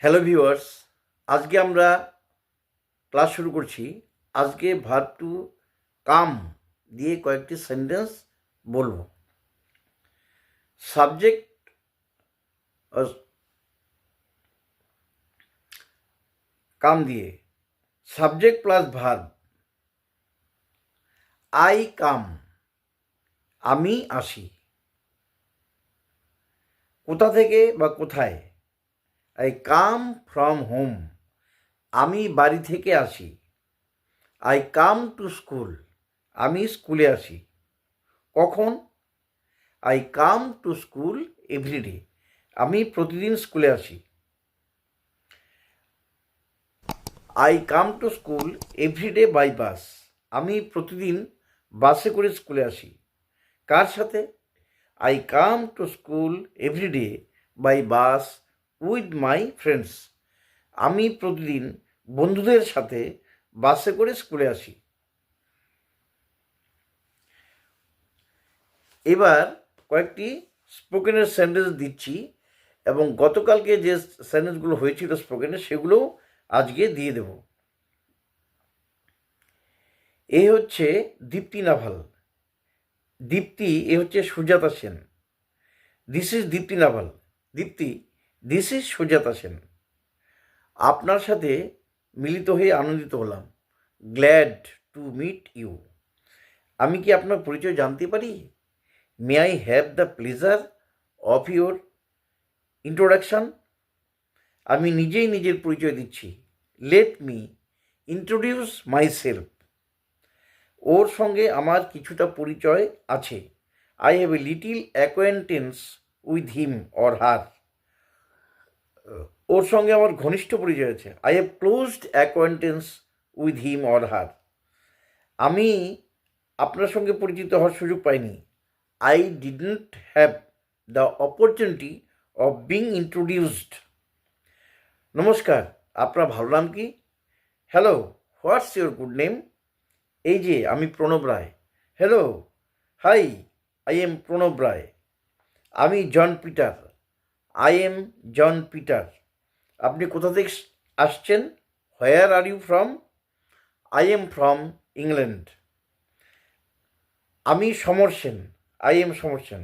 Hello viewers, আজকে আমরা class শুরু করছি। আজকে ভার্ব টু কাম দিয়ে কয়েকটি সেন্টেন্স বলবো। সাবজেক্ট কাম দিয়ে subject plus verb. I come, আমি আসি। কোথা থেকে বা কোথায়? আই কাম ফ্রম হোম, আমি বাড়ি থেকে আসি। আই কাম টু স্কুল, আমি স্কুলে আসি। কখন? I come to school everyday, আমি প্রতিদিন স্কুলে আসি। I come to school everyday by bus, আমি প্রতিদিন বাসে করে স্কুলে আসি। কার সাথে? I come to school everyday by bus with my friends, আমি প্রতিদিন বন্ধুদের সাথে বাসে করে স্কুলে আসি। এবার কয়েকটি স্পোকেনের সেন্টেন্স দিচ্ছি এবং গতকালকে যে সেন্টেন্সগুলো হয়েছিল স্পোকেনের সেগুলোও আজকে দিয়ে দেব। এ হচ্ছে দীপ্তি নাভাল। দীপ্তি, এ হচ্ছে Sujata Sen. This is Dipti Naval. Dipti, this is Sujata Sen. আপনার সাথে মিলিত হয়ে আনন্দিত হলাম। Glad to meet you. আমি কি আপনার পরিচয় জানতে পারি? May I have the pleasure of your introduction. আমি নিজেই নিজের পরিচয় দিচ্ছি। Let me introduce myself. ওর সঙ্গে আমার কিছুটা পরিচয় আছে। I have a little acquaintance with him or her. ওর সঙ্গে আমার ঘনিষ্ঠ পরিচয় আছে। I have closed acquaintance with him or her. আমি আপনার সঙ্গে পরিচিত হওয়ার সুযোগ পাইনি। I didn't have the opportunity of being introduced. নমস্কার, আপনার ভালো নাম কি? Hello, what's your good name? এই যে আমি Pranab Roy. Hello, hi, I am Pranab Roy. আমি John Peter. I am John Peter. আপনি কোথা থেকে আসছেন? Where are you from? I am from England. আমি Samar Sen. I am Samar Sen.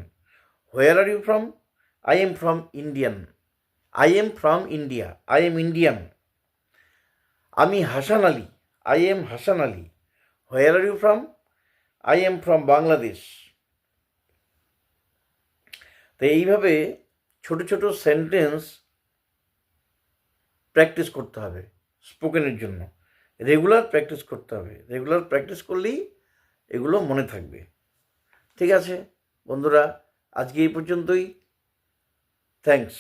Where are you from? I am from Indian. I am from India. I am Indian. আমি Hasan Ali. I am Hasan Ali. Where are you from? I am from Bangladesh. তো এইভাবে ছোট ছোট sentence practice করতে হবে স্পোকেনের জন্য। Regular practice করতে হবে। রেগুলার প্র্যাকটিস করলেই এগুলো মনে থাকবে। ঠিক আছে বন্ধুরা, আজকে এই পর্যন্তই। থ্যাঙ্কস।